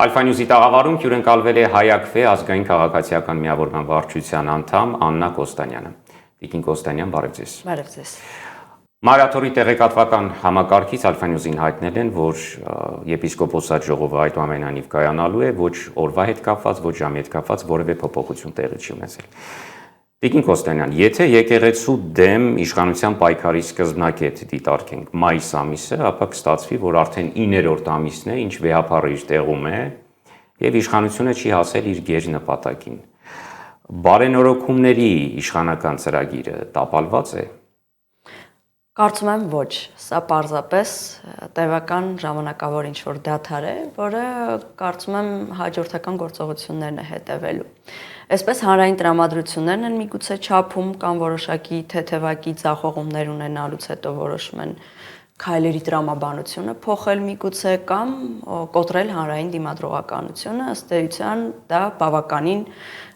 Alpha News-ի տաղավարում հյուրընկալվել է Հայ-ակվե ազգային քաղաքացիական միավորման վարչության անդամ Աննա Կոստանյանը։ Տիկին Կոստանյան, բարև ձեզ։ Բարև ձեզ։ Մայրաթորի տեղեկատվական համակարգից Alpha News-ին հայտնել են, որ եպիսկոպոսատ ժողովը այդուամենայնիվ կայանալու է, ոչ օրվա հետ կապված, ոչ ժամի հետ կապված որևէ փոփոխություն տեղի չի ունեցել։ Տիկին Կոստանյան, եթե եկեղեցու դեմ իշխանության պայքարի սկզբնակետ դիտարկենք մայիս ամիսը, ապա կստացվի, որ արդեն 9-րդ ամիսն է, ինչ վեհապարը իր տեղում է, եւ իշխանությունը չի հասել իր գեր նպատակին։ Բարենորոգումների իշխանական ծրագիրը տապալված է։ Կարծում եմ ոչ, սա պարզապես տևական ժամանակավոր ինչ-որ դադար է, որը կարծում եմ հաջորդական գործողություններն է հետևելու։ Այսպես հանրային տրամադրություններն են միգուցե չափում կամ որոշակի թեթևակի ձախողումներ ունենալուց հետո որոշում են քայլերի տրամաբանությունը փոխել միգուցե կամ կոտրել հանրային դիմադրողականությունը, ըստ էության դա բավականին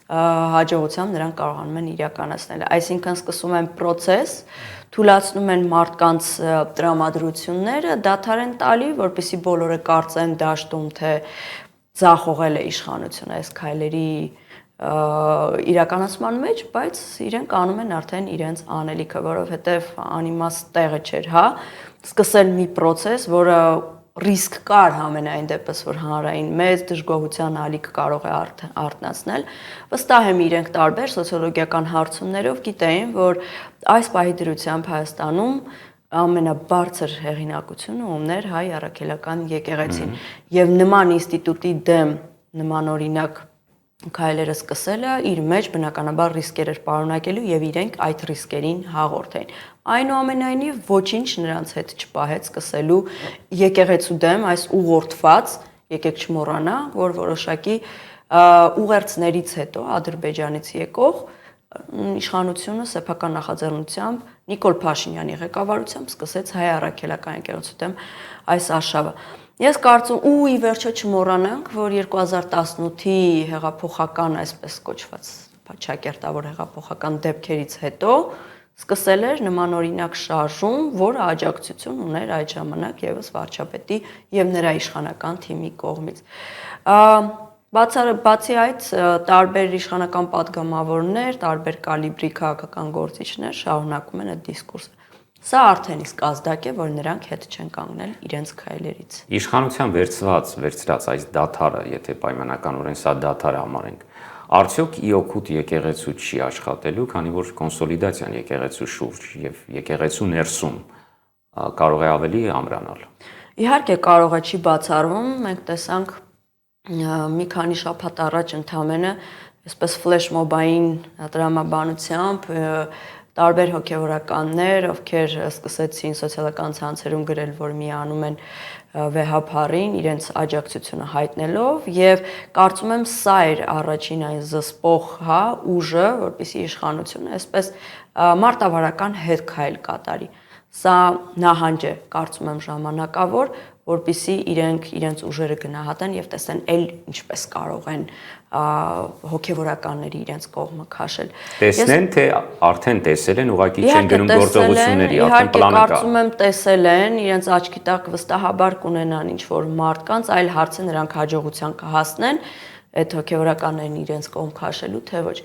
հաջողությամբ նրանք կարողանում են իրականացնել։ Այսինքն սկսում են process, թույլատնում են մարդկանց տրամադրությունները, դադար են տալի, որպեսզի բոլորը կարծեն դաշտում, թե ձախողել է իշխանությունը այս քայլերի իրականացման մեջ, բայց իրենք անում են արդեն իրենց անելիքը, որովհետև անիմաստ տեղը չէր, հա, սկսել մի process, որը ռիսկ կար համենայն դեպս, որ հանրային մեծ դժգոհության ալիք կարող է արթնացնել, վստահ եմ իրենք տարբեր սոցիոլոգիական հարցումներով գիտեին, որ այս պահի դրությամբ Հայաստանում ամենաբարձր հեղինակությունը ուններ հայ առաքելական եկեղեցին եւ նման ինստիտուտի դեմ նմանօրինակ քայլերը սկսելը իր մեջ բնականաբար ռիսկեր էր պարունակելու եւ իրենք այդ ռիսկերին հաղորդ էին։ Այնուամենայնիվ ոչինչ նրանց հետ չպահեց սկսելու եկեղեցու դեմ այս ուղղորդված, եկեք չմոռանանք, որ որոշակի ուղերձներից հետո Ադրբեջանից եկող իշխանությունը սեփական նախաձեռնությամբ Նիկոլ Փաշինյանի ղեկավարությամբ սկսեց հայ առաքելական եկեղեցու դեմ այս արշավը։ Ես կարծում ու ի վերջո չմոռանանք, որ 2018-ի հեղափոխական այսպես կոչված ճակերտավոր հեղափոխական դեպքերից հետո սկսել էր նմանօրինակ շարժում, որը աջակցություն ուներ այդ ժամանակ եւս վարչապետի եւ նրա իշխանական թիմի կողմից։ Բացի այդ, տարբեր իշխանական падգամավորներ, տարբեր կալիբրի քաղաքական գործիչներ շարունակում են այդ դիսկուրսը։ Սա արդեն իսկ ազդակ է, որ նրանք հետ չեն կանգնել իրենց քայլերից։ Իշխանության վերցրած այս դադարը, եթե պայմանականորեն սա դադար համարենք, արդյոք ի օգուտ եկեղեցու չի աշխատելու, քանի որ կոնսոլիդացիան եկեղեցու շուրջ եւ եկեղեցու ներսում կարող է ավելի ամրանալ։ Իհարկե կարող է, չի բացառվում, մենք տեսանք մի քանի շաբաթ առաջ ընդամենը այսպես ֆլեշ մոբային տրամաբանությամբ տարբեր հոգևորականներ, ովքեր սկսեցին սոցիալական ցանցերում գրել, որ միանում են վեհապարին իրենց աջակցությունը հայտնելով եւ կարծում եմ սա էր առաջին այն զսպող, հա, ուժը, որպեսզի իշխանությունը այսպես մարտավարական հետքայլ կատարի։ Սա նահանջ է, կարծում եմ ժամանակավոր, որպեսզի իրենց ուժերը գնահատեն եւ տեսնեն էլ ինչպես կարող են հոգեվորականների իրենց կողմը քաշել։ Տեսնեն, թե արդեն տեսել են, ուղղակի չեն գնում գործողությունների, արդեն պլանը կա։ Կարծում եմ տեսել են, իրենց աչքի տակ վստահաբար կունենան ինչ-որ մարդկանց, այլ հարցը նրանք հաջողության կհասնեն այդ հոգեվորականներին իրենց կողմ քաշելու, թե ոչ։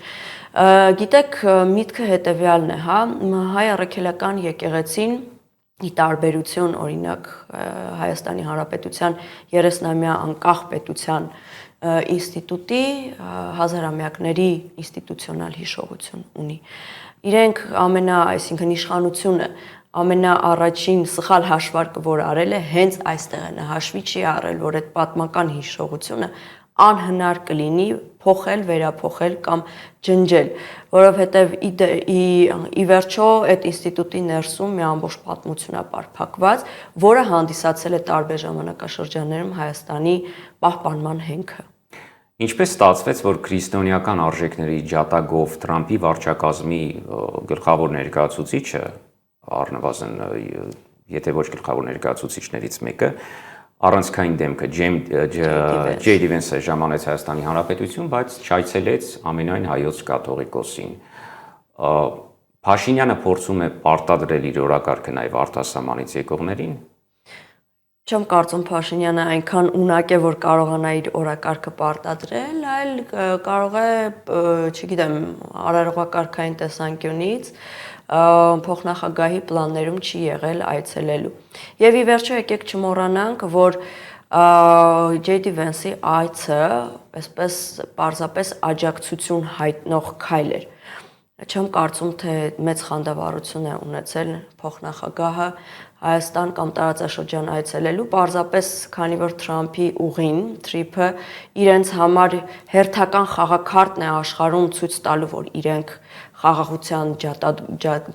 Գիտեք, միտքը հետեւյալն է, հա, հայ առաքելական եկեղեցին ի տարբերություն օրինակ Հայաստանի Հանրապետության 30-ամյա անկախ պետության ինստիտուտի հազարամյակների ինստիտուցիոնալ հիշողություն ունի։ Իրենք այսինքն իշխանությունը ամենաառաջին սխալ հաշվարկը, որ արել է, հենց այստեղ է, հաշվի չի առել, որ այդ պատմական հիշողությունը անհնար կլինի փոխել, վերափոխել կամ ջնջել, որովհետև ի վերջո այդ ինստիտուտի ներսում մի ամբողջ պատմություն է պարփակված, որը հանդիսացել է տարբեր ժամանակաշրջաններում Հայաստանի պահպանման հենքը։ Ինչպես ստացվեց, որ քրիստոնեական արժեքների ջատագով Թրամփի վարչակազմի գլխավոր ներկայացուցիչը, առնվազն եթե ոչ գլխավոր ներկայացուցիչներից մեկը, առանցքային դեմքը Ջեյ Վենսը ժամանեց Հայաստանի Հանրապետություն, բայց չայցելեց ամենայն հայոց կաթողիկոսին։ Փաշինյանը փորձում է պարտադրել իր օրակարգը նաև արտասահմանից եկողներին։ Չեմ կարծում Փաշինյանը այնքան ունակ է, որ կարողանա իր օրակարգը պարտադրել, այլ կարող է, չգիտեմ, արարողակարգային տեսանկյունից փոխնախագահի պլաններում չի եղել այցելելու։ Եվ ի վերջո եկեք չմոռանանք, որ JD Vance-ի այցը այսպես պարզապես աջակցություն հայտնող քայլ էր։ Չեմ կարծում, թե մեծ խանդավառություն է ունեցել փոխնախագահը Հայաստան կամ տարածաշրջան այցելելու, պարզապես քանի որ Թրամփի ուղին, թրիփը իրենց համար հերթական խաղաքարտն է աշխարհում ցույց տալու, որ իրենք խաղաղության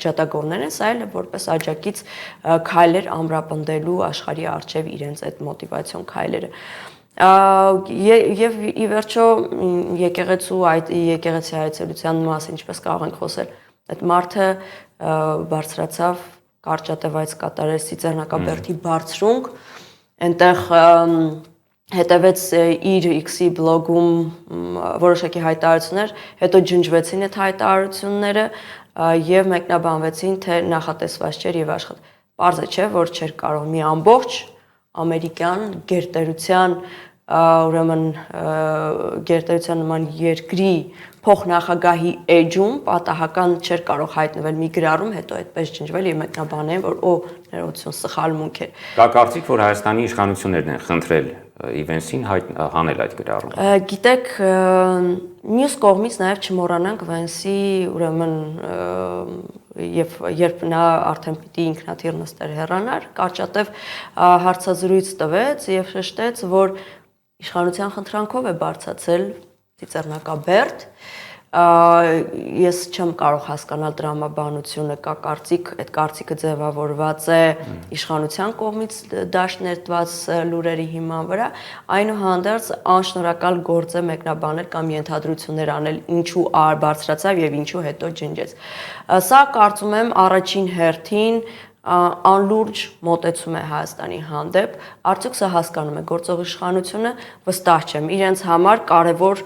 ջատագովներ են, այլ որպես աջակից քայլեր ամրապնդելու աշխարհի առջև իրենց այդ մոտիվացիոն քայլերը։ Եվ ի վերջո եկեղեցի այցելության մասին ինչպես կարող ենք խոսել, այդ մարդը բարձրացավ կարճատև այց կատարեց Ծիծեռնակաբերդի բարձրունք, այնտեղ հետևեց իր X-ի բլոգում որոշակի հայտարարություններ, հետո ջնջվեցին այդ հայտարարությունները եւ մեկնաբանվեցին, թե նախատեսված չէր եւ աշխատել։ Պարզ է, չէ, որ չէր կարող մի ամբողջ ամերիկյան գերտերության ուրեմն գերտերության նման երկրի փոխնախագահի էջում պատահական չէր կարող հայտնվել մի գրառում, հետո այդպես ջնջվել եւ մեկնաբանեն, որ ներողություն սխալմունք էր։ Կա կարծիք, որ Հայաստանի իշխանություններն են խնդրել Իվենսին հանել այդ գրառումը։ Գիտեք, մյուս կողմից նաեւ չմոռանանք Վենսի ուրեմն եւ երբ նա արդեն պիտի ինքնաթիռ նստեր հեռանար, կարճատև հարցազրույց տվեց եւ շեշտեց, որ իշխանության խնդրանքով է բարձացել Ծիծեռնակաբերդ։ Ես չեմ կարող հասկանալ դրամաբանությունը, կա կարծիք, այդ կարծիքը ձևավորված է իշխանության կողմից դաշտ ներդված լուրերի հիման վրա, այնուհանդերձ անշնորհակալ գործ է մեկնաբանել կամ ենթադրություններ անել, ինչու բարձրացավ եւ ինչու հետո ջնջեց։ Սա կարծում եմ առաջին հերթին անլուրջ մոտեցում է Հայաստանի հանդեպ, արդյոք սա հասկանում է գործող իշխանությունը, վստահ չեմ, իրենց համար կարևոր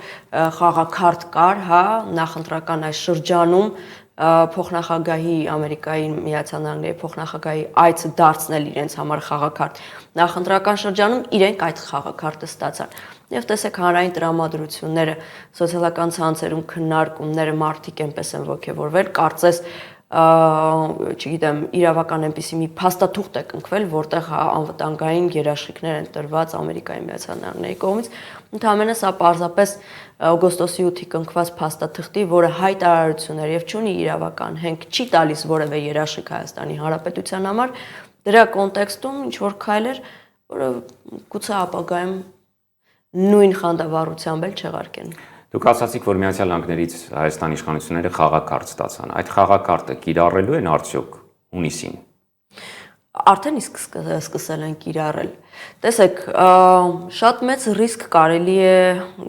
խաղաքարտ կար, հա, նախընտրական այս շրջանում փոխնախագահի Ամերիկայի Միացյալ Նահանգների փոխնախագահի այցը դարձնել իրենց համար խաղաքարտ։ Նախընտրական շրջանում իրենք այդ խաղաքարտը ստացան։ Եվ տեսեք հանրային տրամադրությունները, սոցիալական ցանցերում քննարկումները մարդիկ այնպես են ոգևորվել, կարծես չգիտեմ, իրավական այնպիսի մի փաստաթուղթ է կնքվել, որտեղ անվտանգային երաշխիքներ են տրված Ամերիկայի Միացյալ Նահանգների կողմից։ Ընդհանրապես սա պարզապես օգոստոսի 8-ի կնքված փաստաթղթի, որը հայտարարություններ եւ չունի իրավական հենք չի տալիս որևէ երաշխիք Հայաստանի Հանրապետության համար, դրա կոնտեքստում ինչ որ քայլեր, որը գուցե ապագայում նույն խանդավառությամբ էլ չեղարկեն։ Դուք ասացիք, որ Միացյալ Նահանգներից Հայաստանի իշխանությունները խաղաքարտ ստացան։ Այդ խաղաքարտը կիրառելու են արդյոք հունիսին։ Արդեն իսկ սկսել են կիրառել։ Տեսեք, շատ մեծ ռիսկ կարելի է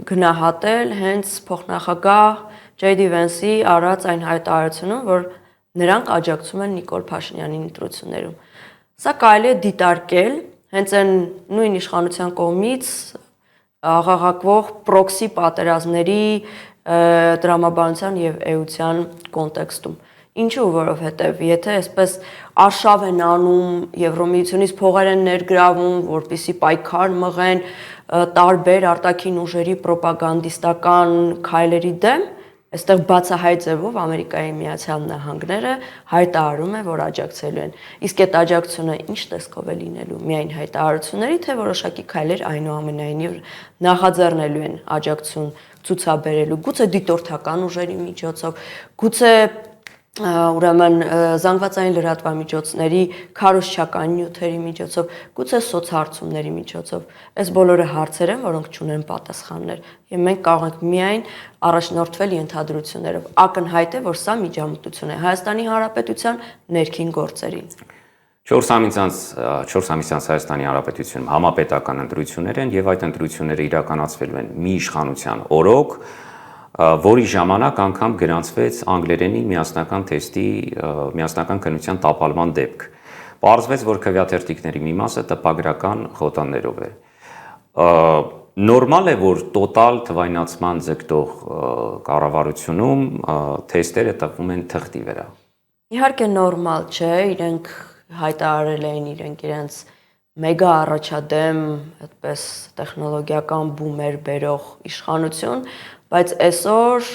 գնահատել հենց փոխնախագահ JD Vance-ի արած այն հայտարարությունում, որ նրանք աջակցում են Նիկոլ Փաշինյանի ընտրություններում։ Սա կարելի է դիտարկել հենց այն նույն իշխանության կողմից աղաղակվող պրոքսի պատերազմների տրամաբանության եւ էության կոնտեքստում։ Ինչու, որովհետեւ եթե այսպես արշավ են անում, Եվրոմիությունից փողեր են ներգրավում, որպիսի պայքար մղեն տարբեր արտաքին ուժերի ռոպագանդիստական քայլերի դեմ, այստեղ բացահայտ ձևով Ամերիկայի Միացյալ Նահանգները հայտարարում է, որ աջակցելու են։ Իսկ այդ աջակցությունը ինչ տեսքով է լինելու։ Միայն հայտարարությունների, թե որոշակի քայլեր այնուամենայնիվ նախաձեռնելու են աջակցություն ցուցաբերելու, գուցե դիտորդական ուժերի միջոցով, գուցե ուրեմն զանգվածային լրատվամիջոցների քարոզչական նյութերի միջոցով, գուցե սոցհարցումների միջոցով։ Այս բոլորը հարցեր են, որոնք չունեն պատասխաններ, եւ մենք կարող ենք միայն առաջնորդվել ենթադրություններով։ Ակնհայտ է, որ սա միջամտություն է Հայաստանի Հանրապետության ներքին գործերին։ 4 ամիս անց Հայաստանի Հանրապետությունում համապետական ընտրություններ են եւ այդ ընտրությունները իրականացվելու են մի իշխանության օրոք, որի ժամանակ անգամ գրանցվեց անգլերենի միասնական թեստի միասնական քննության տապալման դեպք։ Պարզվեց, որ քվեաթերթիկների մի մասը տպագրական խոտաններով է։ Նորմալ է, որ տոտալ թվայնացման ձգտող կառավարությունում թեստերը տպվում են թղթի վրա։ Իհարկե նորմալ չէ, իրենք հայտարարել էին իրենց մեգա առաջադեմ, այդպես տեխնոլոգիական բումեր բերող իշխանություն, բայց այսօր,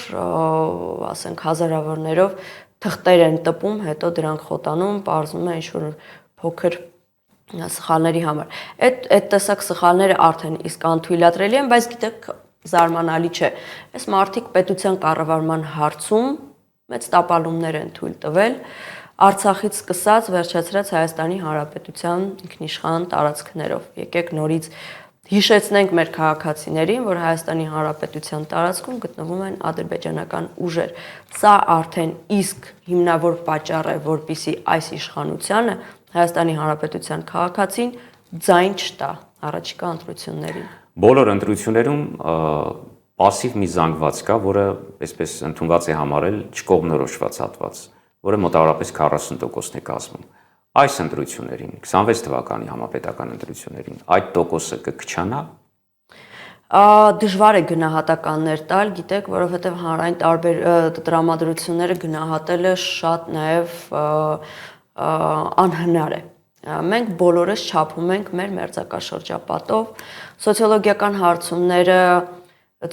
ասենք հազարավորներով թղթեր են տպում, հետո դրանք խոտանում, պարզվում է ինչ-որ փոքր սխալների համար։ Այդ տեսակ սխալները արդեն իսկ անթույլատրելի են, բայց գիտեք, զարմանալի չէ։ Այս մարդիկ պետության կառավարման հարցում մեծ տապալումներ են թույլ տվել, Արցախից սկսած վերջացրած Հայաստանի Հանրապետության ինքնիշխան տարածքներով։ Եկեք նորից հիշեցնենք մեր քաղաքացիներին, որ Հայաստանի Հանրապետության տարածքում գտնվում են ադրբեջանական ուժեր։ Սա արդեն իսկ հիմնավոր պատճառ է, որպեսզի այս իշխանությանը Հայաստանի Հանրապետության քաղաքացին ձայն չտա առաջիկա ընտրություններին։ Բոլոր ընտրություններում пассив մի զանգված կա, որը այսպես ընդունված է համարել չկողմնորոշված հատված, որը մոտավորապես 40%-ն է կազմում։ Այս ընտրություններին, 26 թվականի համապետական ընտրություններին, այդ տոկոսը կքչանա։ Դժվար է գնահատականներ տալ, գիտեք, որովհետև հանրային տարբեր տրամադրությունները գնահատելը շատ նաև անհնար է։ Մենք բոլորս չափում ենք մեր մերձակաշրջապատով, սոցիոլոգիական հարցումները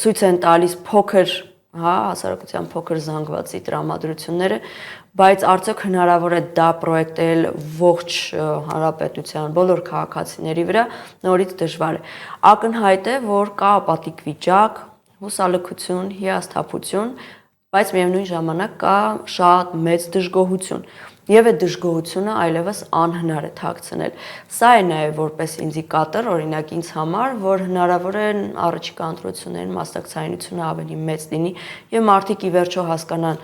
ցույց են տալիս փոքր, հասարակության փոքր զանգվածի տրամադրությունները, բայց արդյոք հնարավոր է դա պրոյեկտել ողջ հանրապետության բոլոր քաղաքացիների վրա, նորից դժվար է։ Ակնհայտ է, որ կա ապատիկ վիճակ, հուսալքություն, հիասթափություն, բայց միևնույն ժամանակ կա շատ մեծ դժգոհություն։ Եվ այդ դժգոհությունը այլևս անհնար է թաքցնել։ Սա է նաև որպես ինդիկատոր, օրինակ ինձ համար, որ հնարավոր է առաջիկա ընտրություններին մասնակցայնությունը ավելի մեծ լինի եւ մարդիկ ի վերջո հասկանան,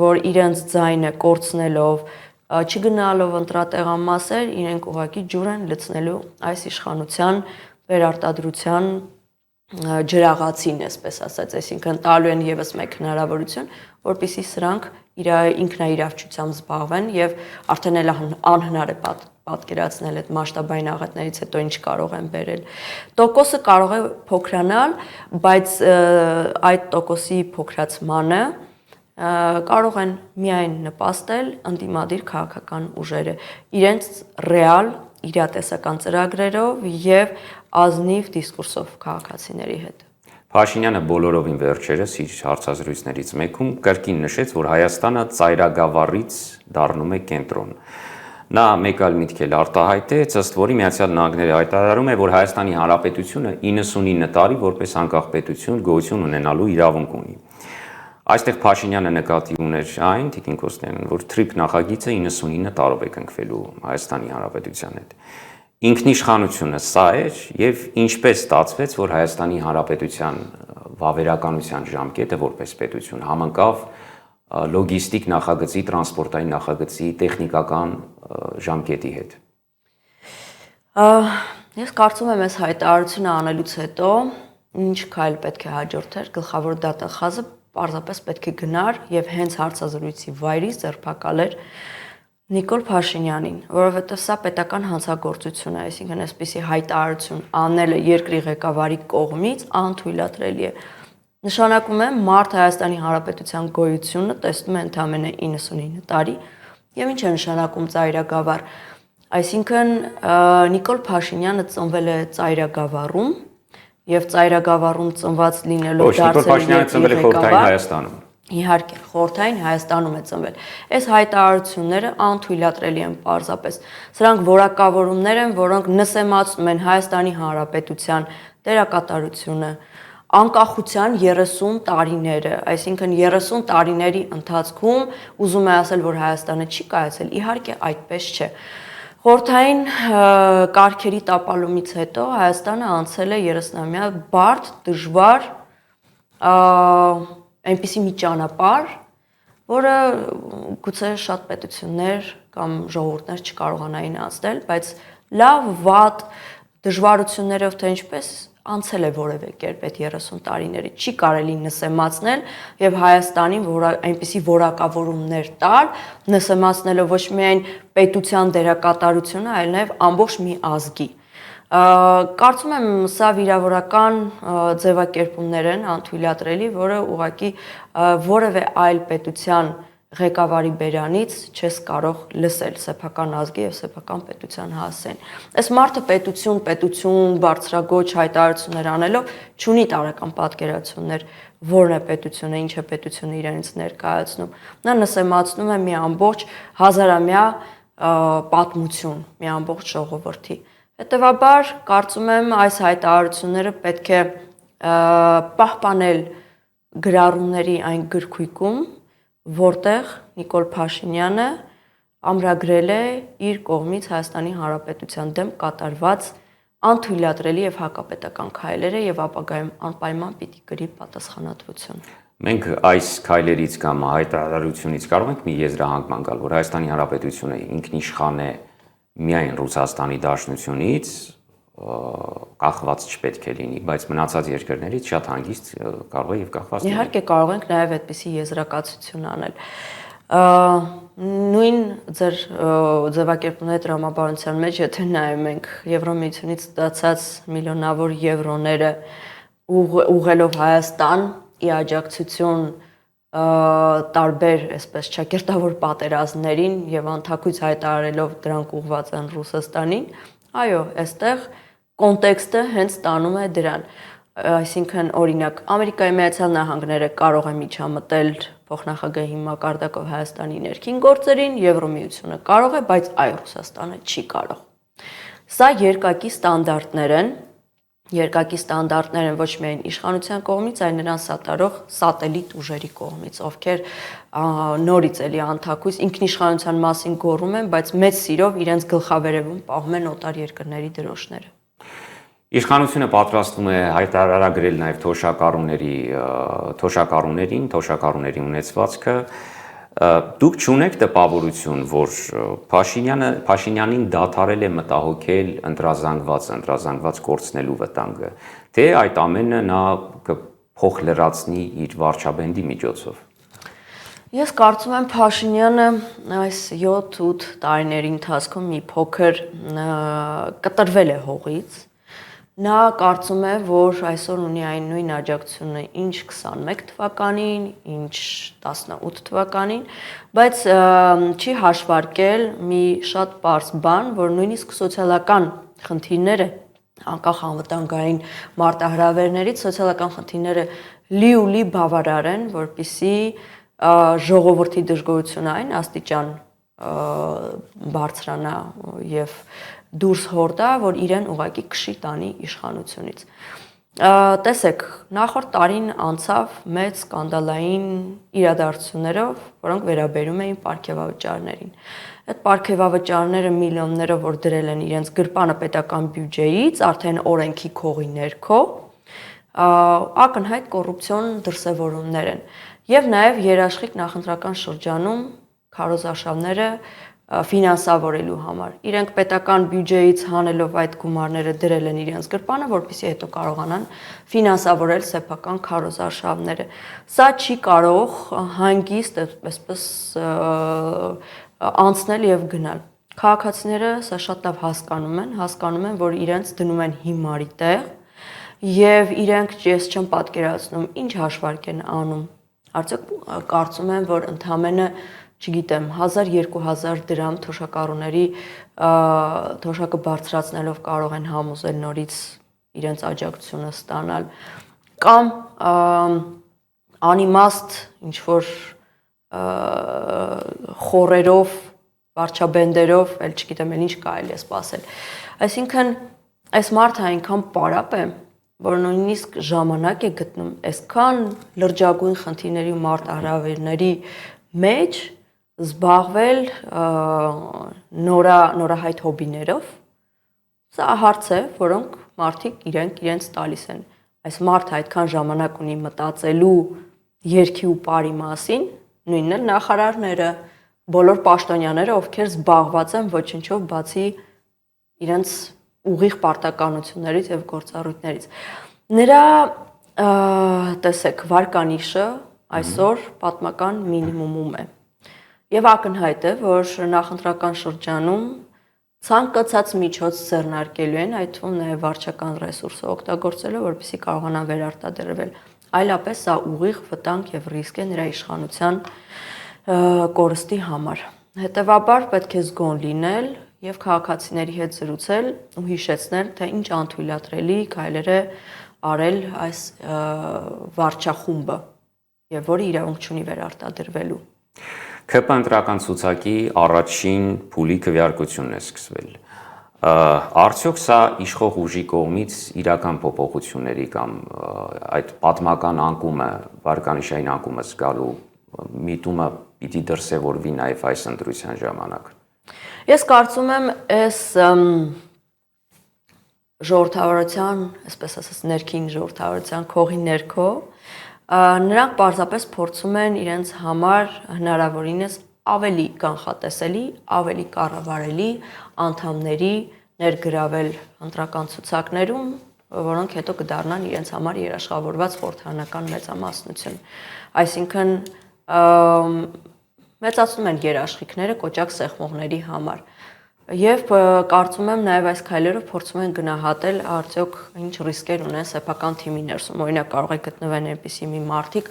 որ իրենց ձայնը կորցնելով, չգնալով ընտրատեղամասեր, իրենք ուղղակի ջուր են լցնելու այս իշխանության վերարտադրության ջրաղացին, այսպես ասած, այսինքն տալու են եւս մեկ հնարավորություն, որպեսզի սրանք ինքնաիրավչությամբ զբաղվեն եւ արդեն էլ անհնար է պատկերացնել այդ մասշտաբային աղետներից հետո ինչ կարող են բերել։ Տոկոսը կարող է փոքրանալ, բայց այդ տոկոսի փոքրացմանը կարող են միայն նպաստել ընդդիմադիր քաղաքական ուժերը իրենց ռեալ իրատեսական ծրագրերով եւ ազնիվ դիսկուրսով քաղաքացիների հետ։ Փաշինյանը բոլորովին վերջերս իր հարցազրույցներից մեկում կրկին նշեց, որ Հայաստանը ծայրագավառից դառնում է կենտրոն։ Նա մեկ այլ միտք էլ արտահայտեց, ըստ որի Միացյալ Նահանգները հայտարարում է, որ Հայաստանի Հանրապետությունը 99 տարի որպես անկախ պետություն գոյություն ունենալու իրավունք ունի։ Այստեղ Փաշինյանը նկատի ուներ այն, Տիկին Կոստյանյան, որ TRIP նախագիծը 99 տարով է կնքվելու Հայաստանի Հանրապետության հետ։ Ինքնիշխանությունը սա էր եւ ինչպես ստացվեց, որ Հայաստանի Հանրապետության վավերականության ժամկետը որպես պետություն համընկավ լոգիստիկ նախագծի, տրանսպորտային նախագծի, տեխնիկական ժամկետի հետ։ Ես կարծում եմ, այս հայտարարությունը անելուց հետո ինչ քայլ պետք է հաջորդեր, գլխավոր դատախազը պարզապես պետք է գնար եւ հենց հարցազրույցի վայրից ձերբակալեր Նիկոլ Փաշինյանին, որովհետև սա պետական հանցագործություն է, այսինքն այսպիսի հայտարարություն անելը երկրի ղեկավարի կողմից անթույլատրելի է։ Նշանակում է մարդ Հայաստանի Հանրապետության գոյությունը տեսնում է ընդամենը 99 տարի, եւ ինչ է նշանակում ծայրագավառ։ Այսինքն Նիկոլ Փաշինյանը ծնվել է ծայրագավառում եւ ծայրագավառում ծնված լինելով դարձել է Խորհրդային Հայաստանում։ Իհարկե, Խորհրդային Հայաստանում է ծնվել։ Այս հայտարարությունները անթույլատրելի են պարզապես։ Սրանք որակավորումներ են, որոնք նսեմացնում են Հայաստանի Հանրապետության դերակատարությունը, անկախության 30 տարիները, այսինքն 30 տարիների ընթացքում ուզում է ասել, որ Հայաստանը չի կայացել, իհարկե այդպես չէ։ Խորհրդային կարգերի տապալումից հետո Հայաստանը անցել է 30-ամյա բարդ, դժվար այնպիսի մի ճանապարհ, որը գուցե շատ պետություններ կամ ժողովուրդներ չկարողանային անցնել, բայց լավ, վատ, դժվարություններով թե ինչպես անցել է որևէ կերպ այդ 30 տարիները, չի կարելի նսեմացնել եւ Հայաստանին այնպիսի որակավորումներ տալ, նսեմացնելով ոչ միայն պետության դերակատարությունը, այլ նաեւ ամբողջ մի ազգի։ Կարծում եմ սա վիրավորական ձևակերպումներ են անթույլատրելի, որը ուղղակի որևէ այլ պետության ղեկավարի բերանից չես կարող լսել սեփական ազգի եւ սեփական պետության հասցեն։ Այս մարդը պետություն, բարձրագոչ հայտարարություններ անելով չունի տարեկան պատկերացումներ, որն է պետությունը, ինչ է պետությունը իրենից ներկայացնում։ Նա նսեմացնում է մի ամբողջ հազարամյա պատմություն, մի ամբողջ ժողովրդի։ Հետևաբար, կարծում եմ, այս հայտարարությունները պետք է պահպանել գրառումների այն գրքույկում, որտեղ Նիկոլ Փաշինյանը ամրագրել է իր կողմից Հայաստանի Հանրապետության դեմ կատարված անթույլատրելի եւ հակապետական քայլերը եւ ապագայում անպայման պիտի կրի պատասխանատվություն։ Մենք այս քայլերից կամ հայտարարությունից կարող ենք մի եզրահանգման գալ, որ Հայաստանի Հանրապետությունը ինքնիշխան է միայն Ռուսաստանի Դաշնությունից, կախված չպետք է լինի, բայց մնացած երկրներից շատ հանգիստ կարող է եւ կախված լինի։ Իհարկե կարող ենք նաեւ այդպիսի եզրակացություն անել։ Նույն ձեր ձևակերպումների տրամաբանության մեջ, եթե նայում ենք Եվրոմիությունից ստացած միլիոնավոր եվրոները ուղղելով Հայաստան ի աջակցություն տարբեր, այսպես ճակերտավոր պատերազմներին եւ անթակույց հայտարարելով դրանք ուղղված են Ռուսաստանին, այո, այստեղ կոնտեքստը հենց տանում է դրան։ Այսինքն, օրինակ, Ամերիկայի Միացյալ Նահանգները կարող է միջամտել փոխնախագահի մակարդակով Հայաստանի ներքին գործերին, Եվրոմիությունը կարող է, բայց այ Ռուսաստանը չի կարող։ Սա երկակի ստանդարտներ են ոչ միայն իշխանության կողմից, այլ նրան սատարող սատելիտ ուժերի կողմից, ովքեր նորից էլի անթակույց ինքնիշխանության մասին գոռում են, բայց մեծ սիրով իրենց գլխավերևում պահում են օտար երկրների դրոշները։ Իշխանությունը պատրաստվում է հայտարարագրել նաև թոշակառուների ունեցվածքը։ Դուք չունեք տպավորություն, որ Փաշինյանին դադարել է մտահոգել ընտրազանգված կորցնելու վտանգը, թե այդ ամենը նա կփոխլրացնի իր վարչաբենդի միջոցով։ Ես կարծում եմ Փաշինյանը այս 7-8 տարիների ընթացքում մի փոքր կտրվել է հողից։ Նա կարծում է, որ այսօր ունի այն նույն աջակցությունը, ինչ 21 թվականին, ինչ 18 թվականին, բայց չի հաշվարկել մի շատ պարզ բան, որ նույնիսկ սոցիալական խնդիրները, անկախ անվտանգային մարտահրավերներից, սոցիալական խնդիրները լի բավարար են, որպեսզի ժողովրդի դժգոհությունը այն աստիճան բարձրանա եւ դուրս հորդա, որ իրեն ուղակի քշի տանի իշխանությունից։ Տեսեք, նախորդ տարին անցավ մեծ սկանդալային իրադարձություններով, որոնք վերաբերում էին պարգևավճարներին։ Այդ պարգևավճարները միլիոններով, որ դրել են իրենց գրպանը պետական բյուջեից, արդեն օրենքի քողի ներքո, ակնհայտ կոռուպցիոն դրսևորումներ են։ Եվ նաև երաշխիք նախընտրական շրջանում քարոզարշավները ֆինանսավորելու համար։ Իրենք պետական բյուջեից հանելով այդ գումարները դրել են իրենց գրպանը, որպեսզի հետո կարողանան ֆինանսավորել սեփական քարոզարշավները։ Սա չի կարող հանգիստ այսպես անցնել եւ գնալ։ Քաղաքացիները սա շատ լավ հասկանում են, որ իրենց դնում են հիմարի տեղ եւ իրենք ես չեմ պատկերացնում ինչ հաշվարկ են անում։ Արդյոք կարծում եմ, որ ընդամենը չգիտեմ, 1000-2000 դրամ թոշակառուների թոշակը բարձրացնելով կարող են համոզել նորից իրենց աջակցությունը ստանալ կամ անիմաստ ինչ որ խորերով, վարչաբենդերով, էլ չգիտեմ, էլ ինչ կարելի է սպասել։ Այսինքն այս մարդը այնքան պարապ է, որ նույնիսկ ժամանակ է գտնում այսքան լրջագույն խնդիրների ու մարտահրավերների մեջ զբաղվել նորահայտ հոբիներով, սա հարց է, որոնք մարդիկ իրենց տալիս են։ Այս մարդը այդքան ժամանակ ունի մտածելու երկի ու բարի մասին, նույնն էլ նախարարները, բոլոր պաշտոնյաները, ովքեր զբաղված են ոչնչով բացի իրենց ուղիղ պարտականություններից եւ գործառույթներից։ Նրա տեսեք, վարկանիշը այսօր պատմական մինիմումում է։ Եվ ակնհայտ է, որ նախընտրական շրջանում ցանկացած միջոց ձեռնարկելու են, այդ թվում նաև վարչական ռեսուրսը օգտագործելով, որպեսզի կարողանան վերարտադրվել։ Այլապես սա ուղիղ վտանգ եւ ռիսկ է նրա իշխանության կորստի համար։ Հետևաբար պետք է զգոն լինել եւ քաղաքացիների հետ զրուցել ու հիշեցնել, թե ինչ անթույլատրելի քայլեր է արել այս վարչախումբը եւ որը իրավունք չունի վերարտադրվելու։ ՔՊ ընտրական ցուցակի առաջին փուլի քվեարկությունն է սկսվել։ Արդյոք սա իշխող ուժի կողմից իրական փոփոխությունների կամ այդ պատմական անկումը, վարկանիշային անկումը զգալու միտումը պիտի դրսևորվի նաև այս ընտրության ժամանակ։ Ես կարծում եմ, այս ժողովրդավարության, այսպես ասած, ներքին ժողովրդավարության քողի ներքո նրանք պարզապես փորձում են իրենց համար հնարավորինս ավելի կանխատեսելի, ավելի կառավարելի անդամների ներգրավել ընտրական ցուցակներում, որոնք հետո կդառնան իրենց համար երաշխավորված խորհրդարանական մեծամասնություն։ Այսինքն մեծացնում են երաշխիքները կոճակ սեղմողների համար։ Եվ կարծում եմ նաև այս քայլերով փորձում են գնահատել արդյոք ինչ ռիսկեր ունեն սեփական թիմի ներսում։ Օրինակ կարող է գտնվեն այնպիսի մի մարդիկ,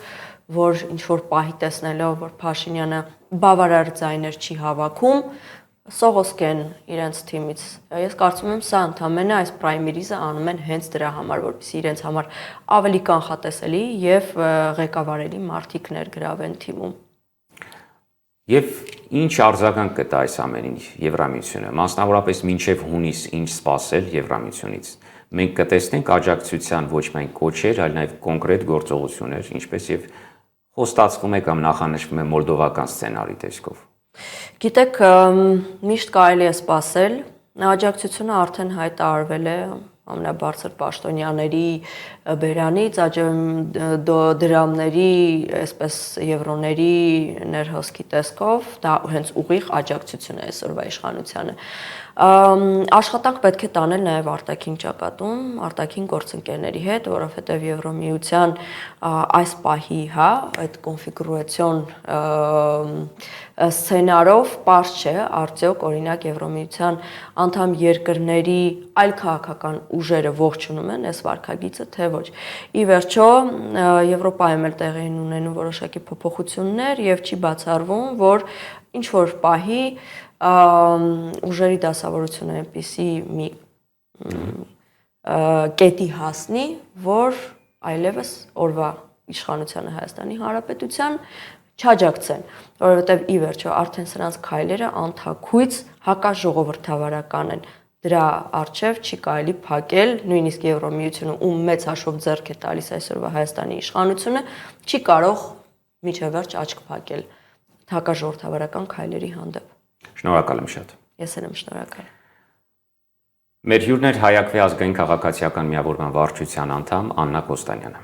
որ ինչ որ պահի տեսնելով, որ Փաշինյանը բավարար ձայներ չի հավաքում, սողոսկեն իրենց թիմից։ Ես կարծում եմ սա ընդամենը այս պրայմերիզը անում են հենց դրա համար, որպեսզի իրենց համար ավելի կանխատեսելի եւ ղեկավարելի մարդիկ ներգրավեն թիմում։ Եվ ինչ արձագանք կտա այս ամենին Եվրամիությունը, մասնավորապես մինչև հունիս ինչ սպասել Եվրամիությունից։ Մենք կտեսնենք աջակցության ոչ միայն կոչեր, այլ նաև կոնկրետ գործողություններ, ինչպես եւ խոստացվում է կամ նախանշվում է մոլդովական սցենարի տեսքով։ Գիտեք, միշտ կարելի է սպասել, աջակցությունը արդեն հայտարարվել է ամենաբարձր պաշտոնյաների բերանից, դրամների, այսպես եվրոների ներհոսքի տեսքով, դա հենց ուղիղ աջակցություն է այսօրվա իշխանությանը։ Աշխատանք պետք է տանել նաև արտաքին ճակատում, արտաքին գործընկերների հետ, որովհետև Եվրոմիության այս պահի, այդ կոնֆիգուրացիոն սցենարով պարզ չէ, արդյոք օրինակ Եվրոմիության անդամ երկրների այլ քաղաքական ուժերը ողջունում են այս վարքագիծը, թե ոչ։ Ի վերջո Եվրոպայում էլ տեղի են ունենում որոշակի փոփոխություններ եւ չի բացառվում, որ ինչ որ պահի ուժերի դասավորությունը այնպիսի մի կետի հասնի, որ այլևս օրվա իշխանությանը Հայաստանի Հանրապետության չաջակցեն, որովհետև ի վերջո արդեն սրանց քայլերը անթաքույց հակաժողովրդավարական են։ Դրա առջև չի կարելի փակել, նույնիսկ Եվրոմիությունը, ում մեծ հաշվով ձեռք է տալիս այսօրվա Հայաստանի իշխանությունը, չի կարող միջև վերջ աչք փակել հակաժողովրդավարական քայլերի հանդեպ։ Շնորհակալ եմ շատ։ Ես եմ շնորհակալ։ Մեր հյուրն էր Հայ Ակվի ազգային քաղաքացիական միավորման վարչության անդամ Աննա Կոստանյանը։